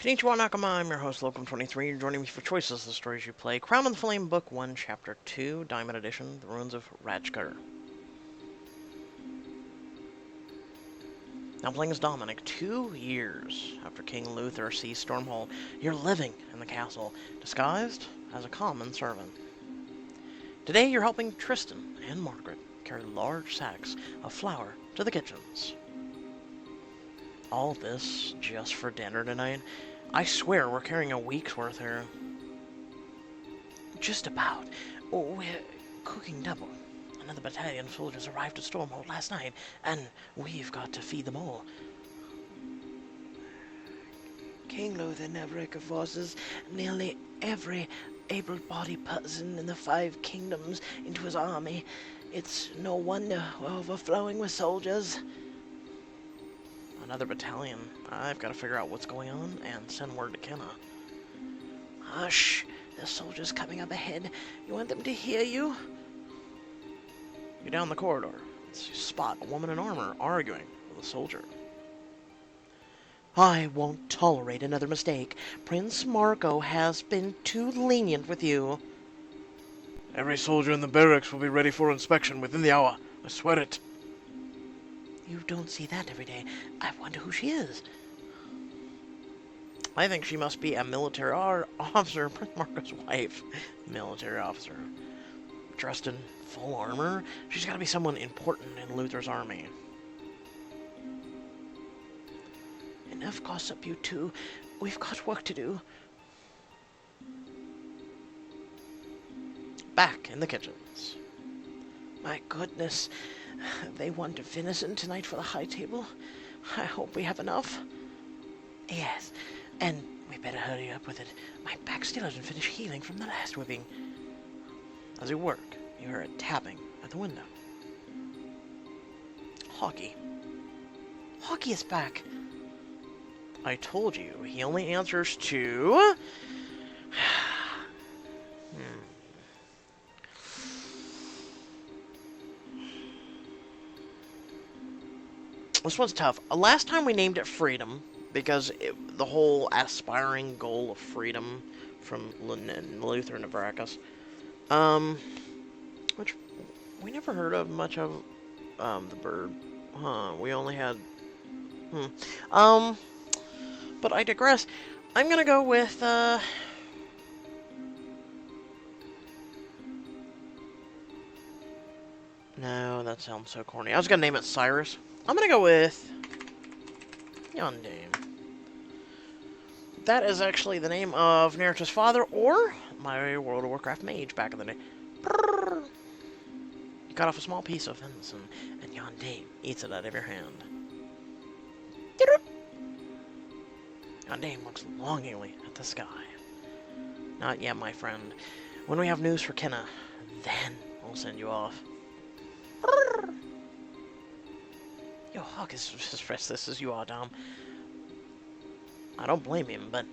Konnichiwa Nakama, I'm your host, Locum23. You're joining me for Choices, the stories you play. Crown of the Flame, Book 1, Chapter 2, Diamond Edition, The Ruins of Rajkar. Now playing as Dominic, 2 years after King Luther seized Stormhold, you're living in the castle, disguised as a common servant. Today you're helping Tristan and Margaret carry large sacks of flour to the kitchens. All this just for dinner tonight? I swear we're carrying a week's worth here. Just about. We're cooking double. Another battalion of soldiers arrived at Stormhold last night, and we've got to feed them all. King Luther never reinforces nearly every able-bodied person in the 5 kingdoms into his army. It's no wonder we're overflowing with soldiers. Another battalion. I've got to figure out what's going on and send word to Kenna. Hush! There's soldiers coming up ahead. You want them to hear you? You're down the corridor. You spot a woman in armor arguing with a soldier. I won't tolerate another mistake. Prince Marco has been too lenient with you. Every soldier in the barracks will be ready for inspection within the hour. I swear it. You don't see that every day. I wonder who she is. I think she must be a military officer, Prince Marco's wife. Military officer. Dressed in full armor? She's got to be someone important in Luther's army. Enough gossip, you two. We've got work to do. Back in the kitchens. My goodness. They want venison tonight for the high table. I hope we have enough. Yes, and we better hurry up with it. My back still hasn't finished healing from the last whipping. As you work, you hear a tapping at the window. Hockey. Hockey is back. I told you, he only answers to... This one's tough. Last time we named it Freedom, because the whole aspiring goal of freedom from Luther and Navarcus. Which we never heard of much of the bird. Huh, we only had... But I digress. I'm gonna go with, No, that sounds so corny. I was gonna name it Cyrus. I'm gonna go with Yondaime. That is actually the name of Naruto's father, or my World of Warcraft mage back in the day. Brrr. You cut off a small piece of venison, and Yondaime eats it out of your hand. Yondaime looks longingly at the sky. Not yet, my friend. When we have news for Kenna, then we'll send you off. Brrr. Yo, Hawk is as restless as you are, Dom. I don't blame him, but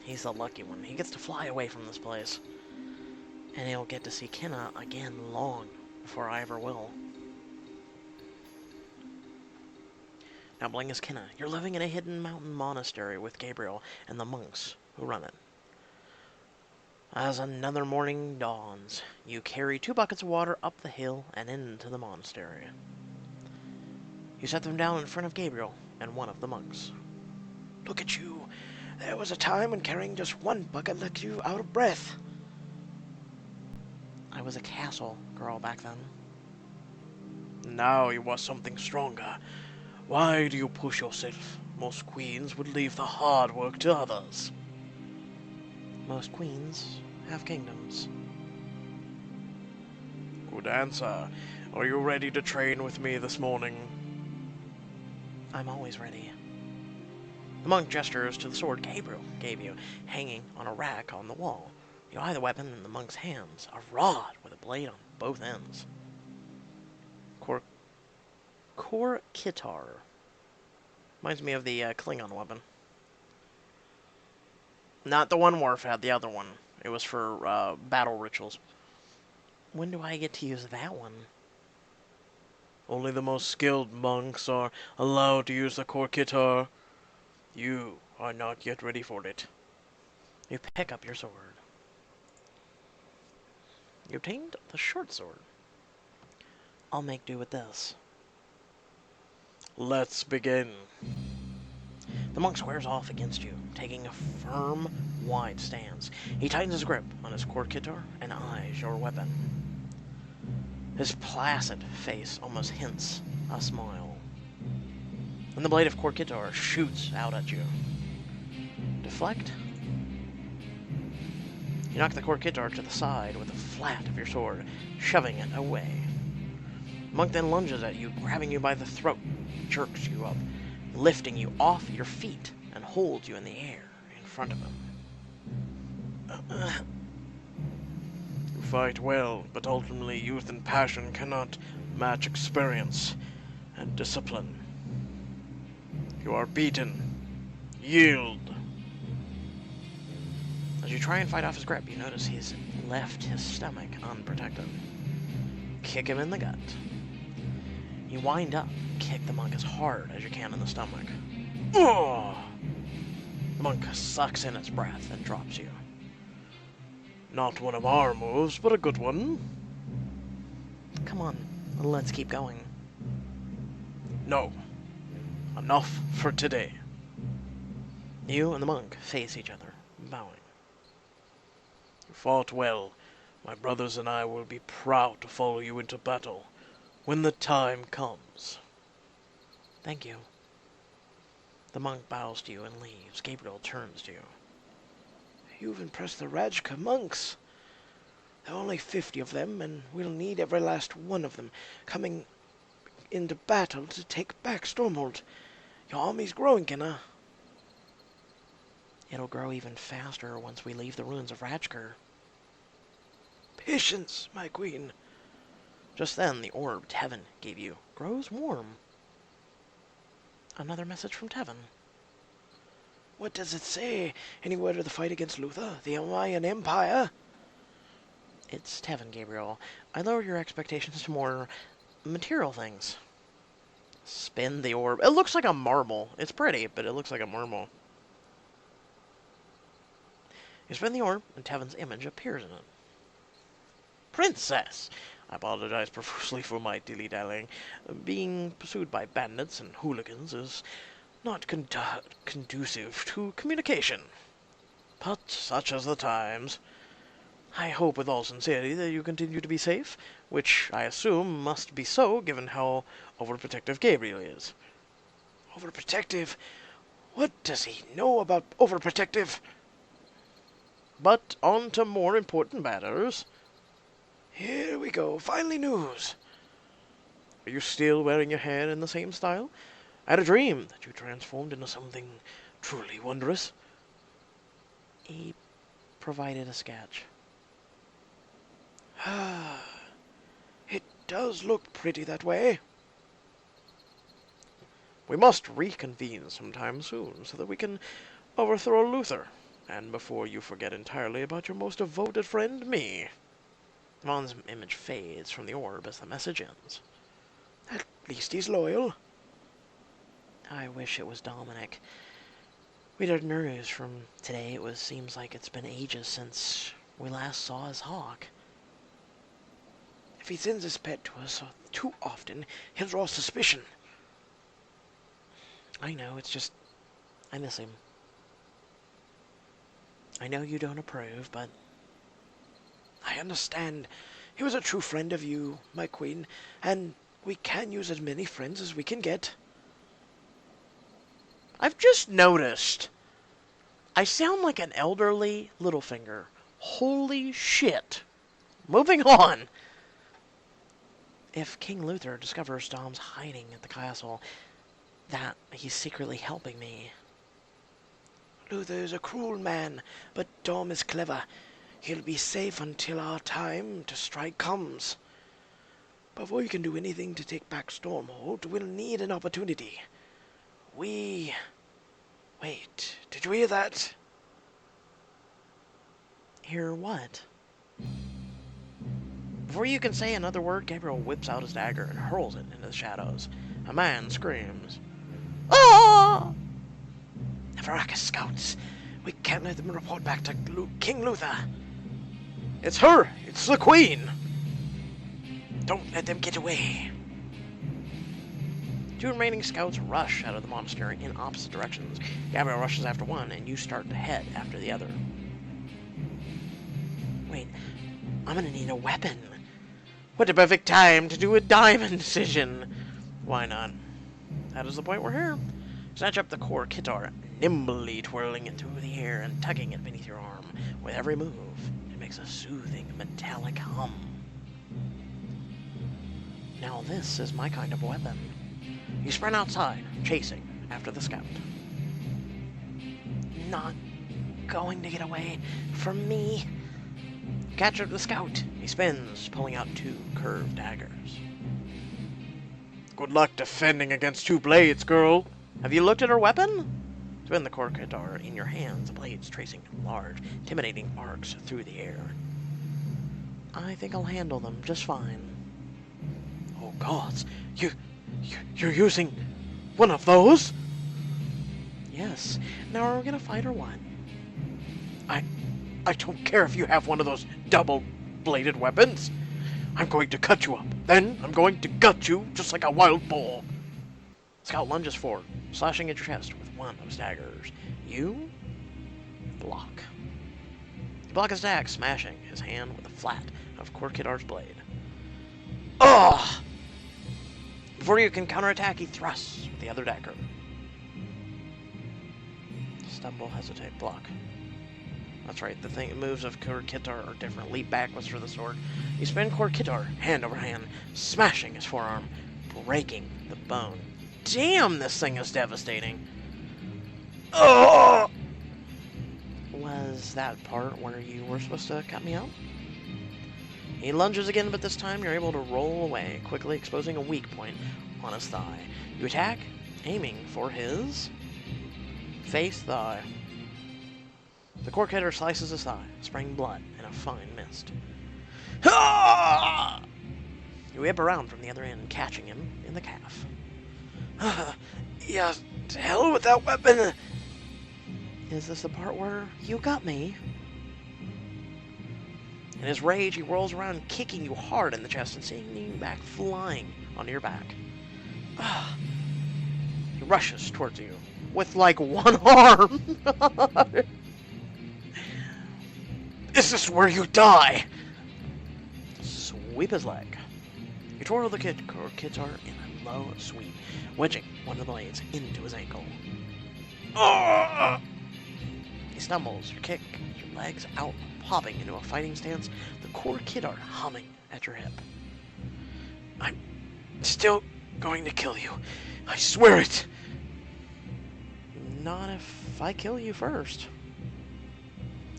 he's the lucky one. He gets to fly away from this place. And he'll get to see Kenna again long before I ever will. Now, Bling is Kenna. You're living in a hidden mountain monastery with Gabriel and the monks who run it. As another morning dawns, you carry 2 buckets of water up the hill and into the monastery. You set them down in front of Gabriel and one of the monks. Look at you. There was a time when carrying just 1 bucket left you out of breath. I was a castle girl back then. Now you are something stronger. Why do you push yourself? Most queens would leave the hard work to others. Most queens have kingdoms. Good answer. Are you ready to train with me this morning? I'm always ready. The monk gestures to the sword Gabriel gave you, hanging on a rack on the wall. You eye the weapon in the monk's hands, a rod with a blade on both ends. Kor Kitar. Reminds me of the Klingon weapon. Not the one Worf had, the other one. It was for battle rituals. When do I get to use that one? Only the most skilled monks are allowed to use the Kor Kitar. You are not yet ready for it. You pick up your sword. You obtained the short sword. I'll make do with this. Let's begin. The monk squares off against you, taking a firm, wide stance. He tightens his grip on his court guitar and eyes your weapon. His placid face almost hints a smile. And the blade of court guitar shoots out at you. Deflect. You knock the court guitar to the side with the flat of your sword, shoving it away. The monk then lunges at you, grabbing you by the throat, jerks you up, lifting you off your feet, and holds you in the air in front of him. You fight well, but ultimately youth and passion cannot match experience and discipline. You are beaten. Yield. As you try and fight off his grip, you notice he's left his stomach unprotected. Kick him in the gut. You wind up, kick the monk as hard as you can in the stomach. Oh! The monk sucks in its breath and drops you. Not one of our moves, but a good one. Come on, let's keep going. No. Enough for today. You and the monk face each other, bowing. You fought well. My brothers and I will be proud to follow you into battle when the time comes. Thank you. The monk bows to you and leaves. Gabriel turns to you. You've impressed the Rajka monks. There are only 50 of them, and we'll need every last one of them coming into battle to take back Stormhold. Your army's growing, Kenna. It'll grow even faster once we leave the ruins of Rajkar. Patience, my queen. Just then, the orb Tevin gave you grows warm. Another message from Tevin. What does it say? Any word of the fight against Luther, the Mayan Empire? It's Tevin, Gabriel. I lower your expectations to more material things. Spin the orb. It looks like a marble. It's pretty, but it looks like a marble. You spin the orb, and Tevin's image appears in it. Princess! I apologize profusely for my dilly-dallying. Being pursued by bandits and hooligans is not conducive to communication. But such as the times. I hope with all sincerity that you continue to be safe, which I assume must be so given how overprotective Gabriel is. Overprotective? What does he know about overprotective? But on to more important matters. Here we go. Finally news. Are you still wearing your hair in the same style? I had a dream that you transformed into something truly wondrous. He provided a sketch. It does look pretty that way. We must reconvene sometime soon so that we can overthrow Luther. And before you forget entirely about your most devoted friend, me. Vaughn's image fades from the orb as the message ends. At least he's loyal. I wish it was Dominic. We had news from today. Seems like it's been ages since we last saw his hawk. If he sends his pet to us too often, he'll draw suspicion. I know, it's just... I miss him. I know you don't approve, but... I understand. He was a true friend of you, my queen, and we can use as many friends as we can get. I've just noticed. I sound like an elderly Littlefinger. Holy shit. Moving on. If King Luther discovers Dom's hiding at the castle, that he's secretly helping me. Luther is a cruel man, but Dom is clever. He'll be safe until our time to strike comes. Before you can do anything to take back Stormhold, we'll need an opportunity. Wait, did you hear that? Hear what? Before you can say another word, Gabriel whips out his dagger and hurls it into the shadows. A man screams. Ah! Varaka scouts. We can't let them report back to King Luther. It's her! It's the Queen! Don't let them get away. 2 remaining scouts rush out of the monastery in opposite directions. Gabriel rushes after one, and you start to head after the other. Wait, I'm gonna need a weapon. What a perfect time to do a diamond incision! Why not? That is the point we're here. Snatch up the core guitar, nimbly twirling it through the air and tugging it beneath your arm. With every move, it makes a soothing metallic hum. Now this is my kind of weapon. You sprint outside, chasing after the scout. Not going to get away from me. Capture the scout. He spins, pulling out 2 curved daggers. Good luck defending against 2 blades, girl. Have you looked at her weapon? Spin the core guitar in your hands, the blades tracing large, intimidating arcs through the air. I think I'll handle them just fine. Oh gods, you're using one of those? Yes. Now are we gonna fight or what? I don't care if you have one of those double-bladed weapons. I'm going to cut you up. Then I'm going to gut you just like a wild bull. Scout lunges forward, slashing at your chest with one of his daggers. You block. You block his attack, smashing his hand with the flat of Korkidar's blade. Ugh! Before you can counterattack, he thrusts with the other dagger. Stumble, hesitate, block. That's right, the moves of Korkitar are different. Leap backwards for the sword. You spin Korkitar, hand over hand, smashing his forearm, breaking the bone. Damn, this thing is devastating. Oh! Was that part where you were supposed to cut me out? He lunges again, but this time you're able to roll away, quickly exposing a weak point on his thigh. You attack, aiming for his face thigh. The cork hitter slices his thigh, spraying blood in a fine mist. Ah! You whip around from the other end, catching him in the calf. Yeah, to hell with that weapon. Is this the part where you got me? In his rage, he rolls around, kicking you hard in the chest and sending you back flying onto your back. He rushes towards you with like one arm. This is where you die. Sweep his leg. You twirl the guitar in a low sweep, wedging one of the blades into his ankle. He stumbles, your kick, your legs out, popping into a fighting stance, the core guitar humming at your hip. I'm still going to kill you. I swear it. Not if I kill you first.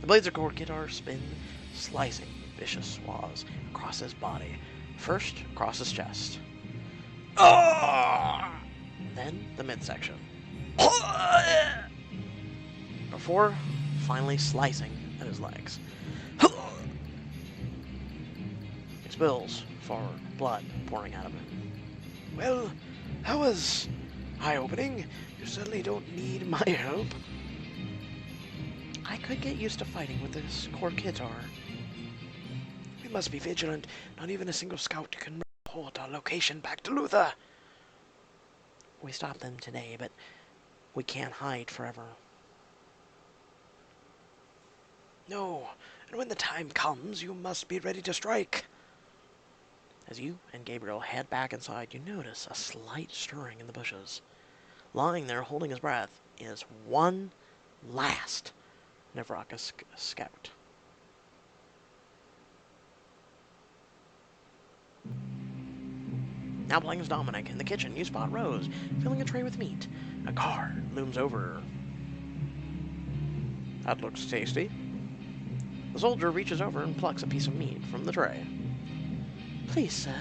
The blades of core guitar spin, slicing vicious swaths across his body. First, across his chest. Then, the midsection. Before finally slicing at his legs. He spills forward, blood pouring out of him. Well, that was eye-opening. You certainly don't need my help. I could get used to fighting with this core guitar. We must be vigilant. Not even a single scout can report our location back to Luther. We stopped them today, but we can't hide forever. No, and when the time comes, you must be ready to strike. As you and Gabriel head back inside, you notice a slight stirring in the bushes. Lying there, holding his breath, is one last Nevraka scout. Now playing as Dominic. In the kitchen, you spot Rose, filling a tray with meat. A car looms over her. That looks tasty. The soldier reaches over and plucks a piece of meat from the tray. Please, sir,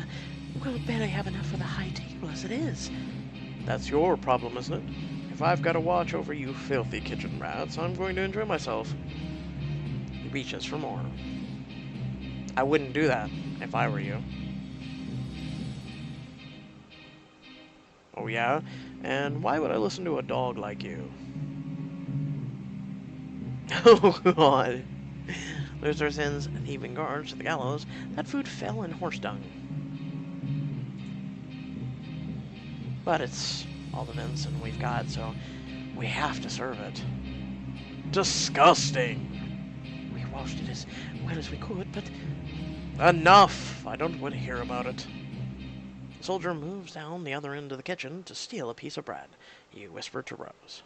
we'll barely have enough for the high table as it is. That's your problem, isn't it? If I've got to watch over you filthy kitchen rats, I'm going to enjoy myself. He reaches for more. I wouldn't do that if I were you. Oh yeah? And why would I listen to a dog like you? Oh, God. Luther sends thieving guards to the gallows. That food fell in horse dung. But it's all the venison we've got, so we have to serve it. Disgusting! We washed it as well as we could, but... Enough! I don't want to hear about it. The soldier moves down the other end of the kitchen to steal a piece of bread. You whisper to Rose.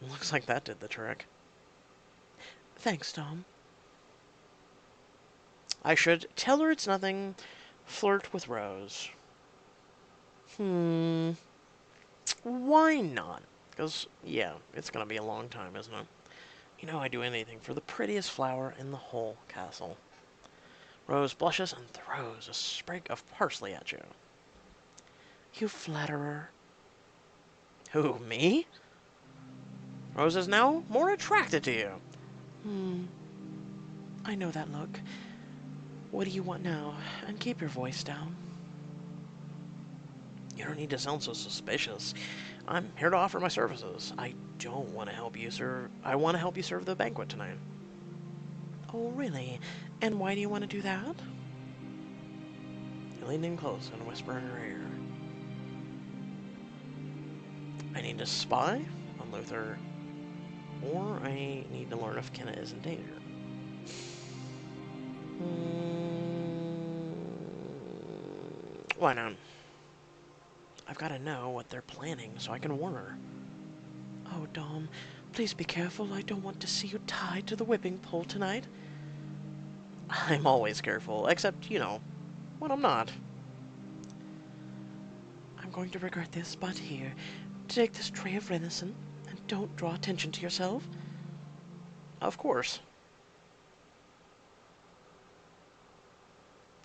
Looks like that did the trick. Thanks, Tom. I should tell her it's nothing. Flirt with Rose. Why not? Because, yeah, it's going to be a long time, isn't it? You know I'd do anything for the prettiest flower in the whole castle. Rose blushes and throws a sprig of parsley at you. You flatterer. Who, me? Rose is now more attracted to you. I know that look. What do you want now? And keep your voice down. You don't need to sound so suspicious. I'm here to offer my services. I don't want to help you serve... I want to help you serve the banquet tonight. Oh, really? And why do you want to do that? You lean in close and whisper in her ear. I need to spy on Luther, or I need to learn if Kenna is in danger. Why not? I've got to know what they're planning so I can warn her. Oh, Dom, please be careful. I don't want to see you tied to the whipping pole tonight. I'm always careful, except, you know, when I'm not. I'm going to regret this, but here, take this tray of venison, and don't draw attention to yourself. Of course.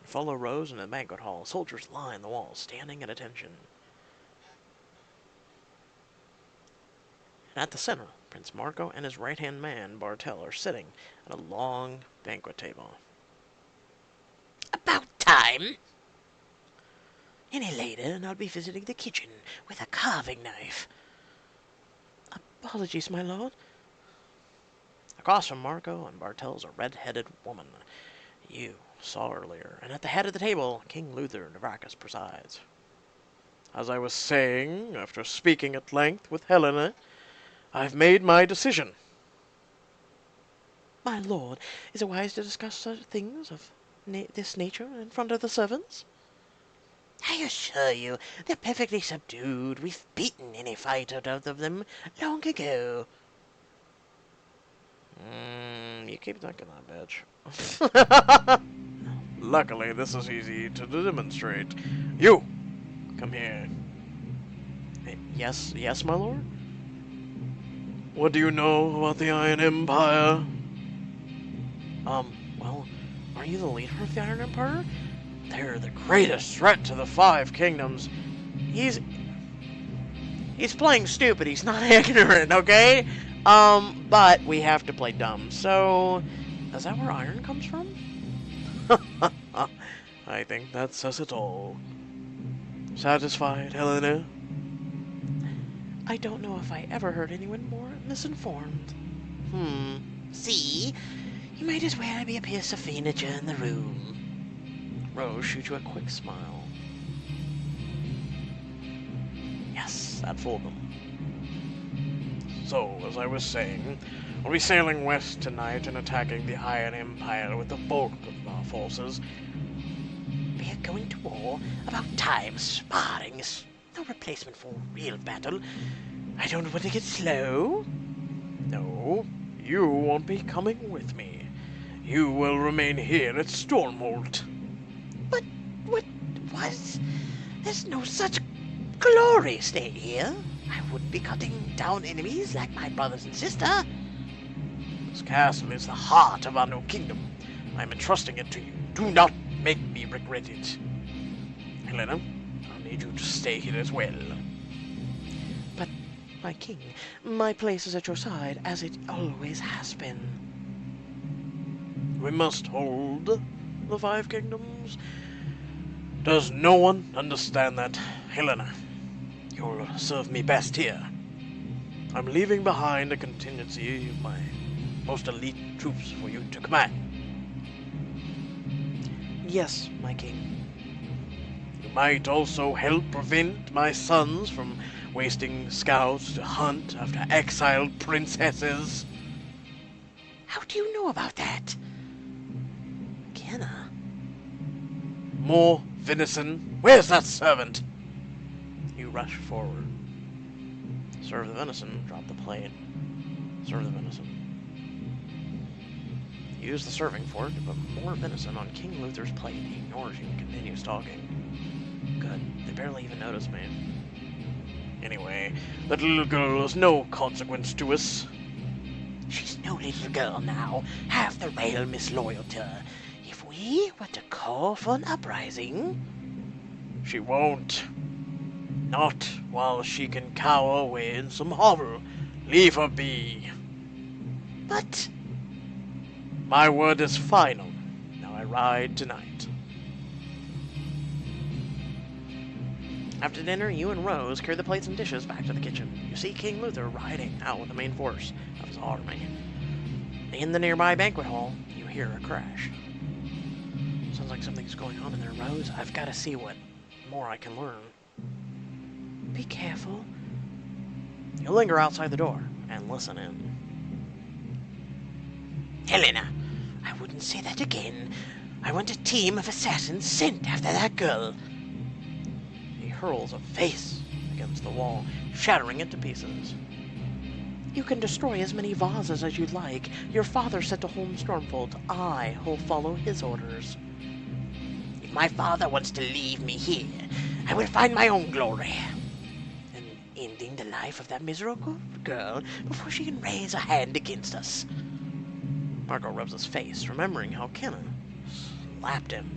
Follow Rose into the banquet hall. Soldiers line the walls, standing at attention. And at the center, Prince Marco and his right-hand man, Bartel, are sitting at a long banquet table. About time! Any later, and I'll be visiting the kitchen with a carving knife. Apologies, my lord. Across from Marco and Bartel's a red-headed woman you saw earlier, and at the head of the table, King Luther Navracus presides. As I was saying, after speaking at length with Helena, I've made my decision. My lord, is it wise to discuss such things of this nature in front of the servants? I assure you, they're perfectly subdued. We've beaten any fight out of them long ago. You keep thinking that, bitch. Luckily, this is easy to demonstrate. You! Come here. Yes, my lord? What do you know about the Iron Empire? Well, are you the leader of the Iron Empire? They're the greatest threat to the Five Kingdoms. He's playing stupid. He's not ignorant, okay? But we have to play dumb. So, is that where iron comes from? I think that says it all. Satisfied, Helena? I don't know if I ever heard anyone more misinformed. See? You might as well be a piece of furniture in the room. Rose shoots you a quick smile. Yes, that fooled them. So, as I was saying, we'll be sailing west tonight and attacking the Iron Empire with the bulk of our forces. We're going to war? About time. Sparring is no replacement for real battle. I don't want to get slow. No, you won't be coming with me. You will remain here at Stormholt. But what? There's no such glory. Stay here. I wouldn't be cutting down enemies like my brothers and sister. This castle is the heart of our new kingdom. I am entrusting it to you. Do not make me regret it. Helena, I'll need you to stay here as well. But, my king, my place is at your side, as it always has been. We must hold the Five Kingdoms. Does no one understand that? Helena, you'll serve me best here. I'm leaving behind a contingency of my most elite troops for you to command. Yes, my king. You might also help prevent my sons from wasting scouts to hunt after exiled princesses. How do you know about that? Kenna? More venison. Where's that servant? You rush forward. Serve the venison. Drop the plate. Serve the venison. Use the serving fork to put more venison on King Luther's plate. He ignores you and continues talking. Good. They barely even notice me. Anyway, that little girl is no consequence to us. She's no little girl now. Half the realm is loyal to her. If we were to call for an uprising... She won't. Not while she can cower away in some hovel. Leave her be. But... My word is final. Now I ride tonight. After dinner, you and Rose carry the plates and dishes back to the kitchen. You see King Luther riding out with the main force of his army. In the nearby banquet hall, you hear a crash. Sounds like something's going on in there, Rose. I've got to see what more I can learn. Be careful. You linger outside the door and listen in. Helena, I wouldn't say that again. I want a team of assassins sent after that girl. He hurls a vase against the wall, shattering it to pieces. You can destroy as many vases as you'd like. Your father said to Holmes Stormfold, I will follow his orders. If my father wants to leave me here, I will find my own glory. And ending the life of that miserable girl before she can raise a hand against us. Marco rubs his face, remembering how Kenna slapped him.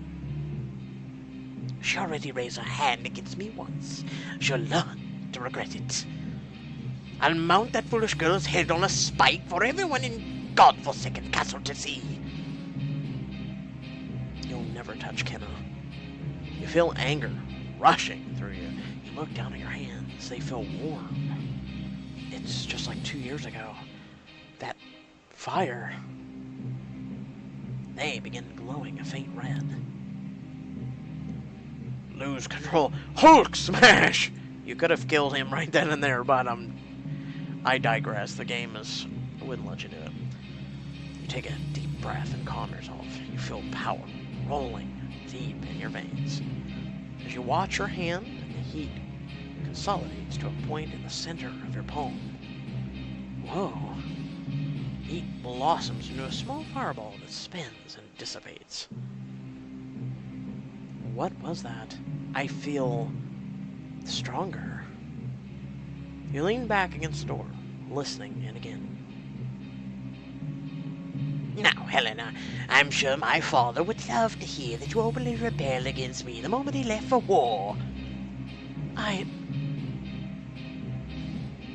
She already raised her hand against me once. She'll learn to regret it. I'll mount that foolish girl's head on a spike for everyone in godforsaken castle to see. You'll never touch Kenna. You feel anger rushing through you. You look down at your hands. They feel warm. It's just like 2 years ago. That fire. They begin glowing a faint red. Lose control. Hulk smash! You could have killed him right then and there, but I digress. The game I wouldn't let you do it. You take a deep breath and calm yourself. You feel power rolling deep in your veins. As you watch your hand, and the heat consolidates to a point in the center of your palm. Whoa. Heat blossoms into a small fireball that spins and dissipates. What was that? I feel stronger. You lean back against the door, listening in again. Now, Helena, I'm sure my father would love to hear that you openly rebelled against me the moment he left for war.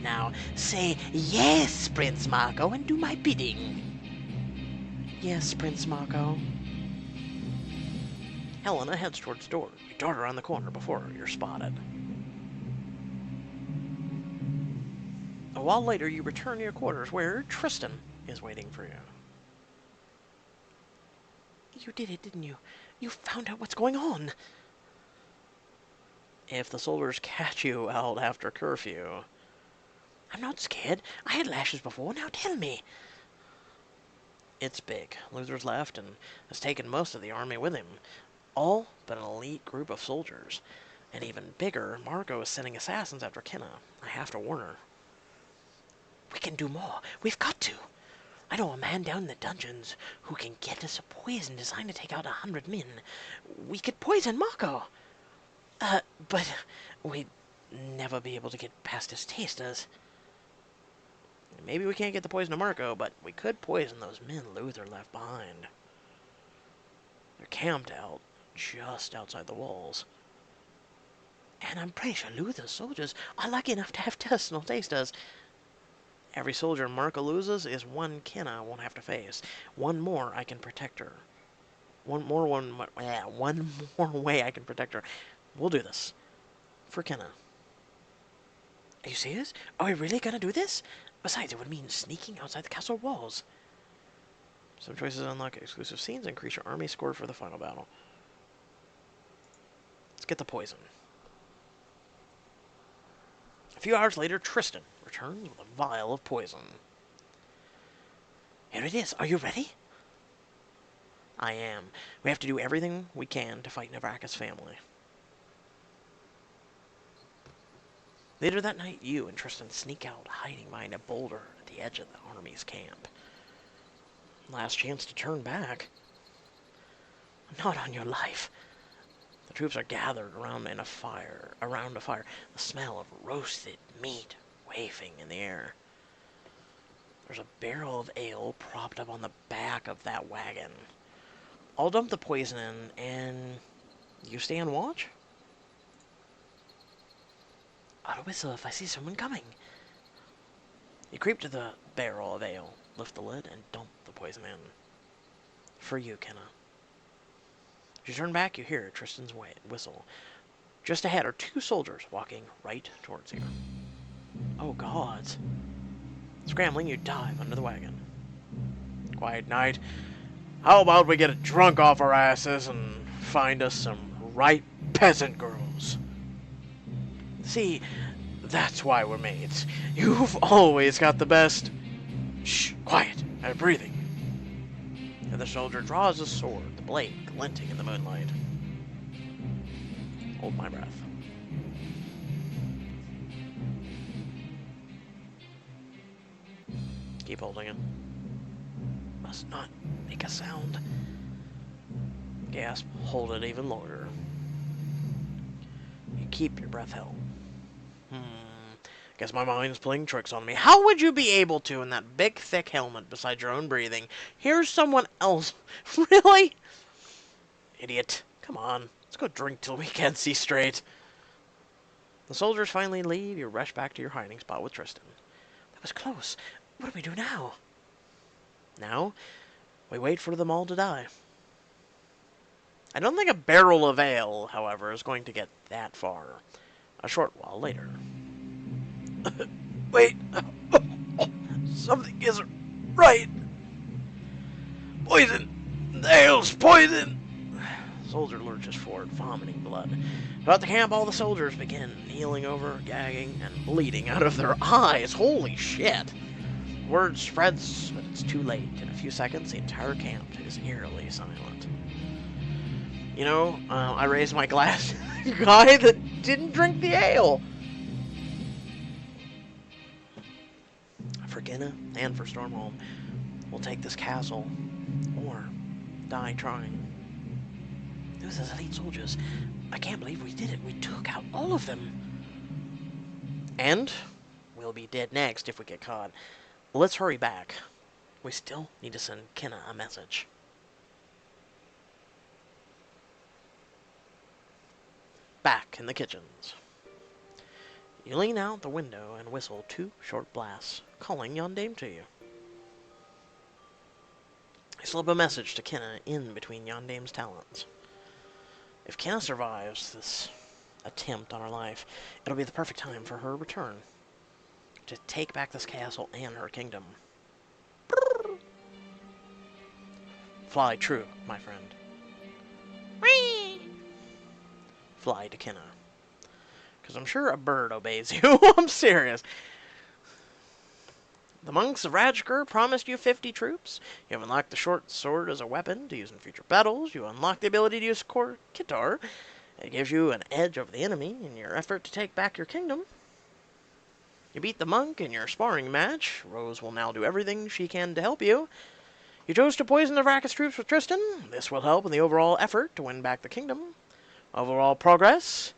Now, say yes, Prince Marco, and do my bidding. Yes, Prince Marco. Helena heads towards the door. You dart around the corner before you're spotted. A while later, you return to your quarters where Tristan is waiting for you. You did it, didn't you? You found out what's going on. If the soldiers catch you out after curfew... I'm not scared. I had lashes before. Now tell me. It's big. Luther's left and has taken most of the army with him. All but an elite group of soldiers. And even bigger, Margot is sending assassins after Kenna. I have to warn her. We can do more. We've got to. I know a man down in the dungeons who can get us a poison designed to take out 100 men. We could poison Marco. But we'd never be able to get past his tasters. Maybe we can't get the poison to Marco, but we could poison those men Luther left behind. They're camped out just outside the walls. And I'm pretty sure Luther's soldiers are lucky enough to have personal tasters. Every soldier Marco loses is one Kenna I won't have to face. One more I can protect her. One more way I can protect her. We'll do this. For Kenna. Are you serious? Are we really gonna do this? Besides, it would mean sneaking outside the castle walls. Some choices unlock exclusive scenes and increase your army score for the final battle. Let's get the poison. A few hours later, Tristan returns with a vial of poison. Here it is. Are you ready? I am. We have to do everything we can to fight Navraka's family. Later that night, you and Tristan sneak out, hiding behind a boulder at the edge of the army's camp. Last chance to turn back. Not on your life. The troops are gathered around a fire. The smell of roasted meat wafting in the air. There's a barrel of ale propped up on the back of that wagon. I'll dump the poison in, and you stay on watch? I'll whistle if I see someone coming. You creep to the barrel of ale, lift the lid, and dump the poison in. For you, Kenna. As you turn back, you hear Tristan's whistle. Just ahead are two soldiers walking right towards you. Oh, gods. Scrambling, you dive under the wagon. Quiet night. How about we get drunk off our asses and find us some ripe peasant girls? See, that's why we're mates. You've always got the best. Shh, quiet, I'm breathing. And the soldier draws his sword, the blade glinting in the moonlight. Hold my breath. Keep holding it. Must not make a sound. Gasp, hold it even longer. You keep your breath held. Guess my mind's playing tricks on me. How would you be able to in that big, thick helmet beside your own breathing? Here's someone else. Really? Idiot. Come on. Let's go drink till we can't see straight. The soldiers finally leave. You rush back to your hiding spot with Tristan. That was close. What do we do now? Now, we wait for them all to die. I don't think a barrel of ale, however, is going to get that far. A short while later. Wait. Something isn't right. Poison. The ale's poison. The soldier lurches forward, vomiting blood. About the camp, all the soldiers begin kneeling over, gagging, and bleeding out of their eyes. Holy shit. Word spreads, but it's too late. In a few seconds, the entire camp is eerily silent. You know, I raised my glass to the guy that didn't drink the ale. For Kenna and for Stormholm, we'll take this castle, or die trying. Those are elite soldiers. I can't believe we did it. We took out all of them. And we'll be dead next if we get caught. Let's hurry back. We still need to send Kenna a message. Back in the kitchens. You lean out the window and whistle 2 short blasts, calling Yondaime to you. You slip a message to Kenna in between Yondaime's talons. If Kenna survives this attempt on her life, it'll be the perfect time for her return to take back this castle and her kingdom. Fly true, my friend. Whee! Fly to Kenna. Because I'm sure a bird obeys you. I'm serious. The monks of Rajkur promised you 50 troops. You have unlocked the short sword as a weapon to use in future battles. You unlock the ability to use Kitar. It gives you an edge over the enemy in your effort to take back your kingdom. You beat the monk in your sparring match. Rose will now do everything she can to help you. You chose to poison the Navraka's troops with Tristan. This will help in the overall effort to win back the kingdom. Overall progress.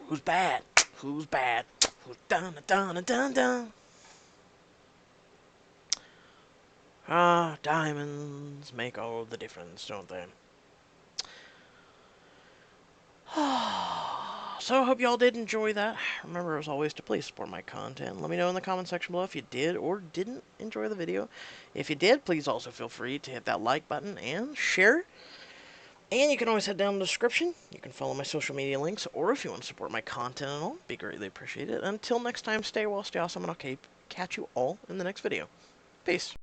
Who's bad? Who's bad? Who's dun dun dun dun? Ah, diamonds make all the difference, don't they? So I hope y'all did enjoy that. Remember, as always, to please support my content. Let me know in the comment section below if you did or didn't enjoy the video. If you did, please also feel free to hit that like button and share. And you can always head down in the description. You can follow my social media links, or if you want to support my content and all, be greatly appreciated. Until next time, stay well, stay awesome, and I'll catch you all in the next video. Peace.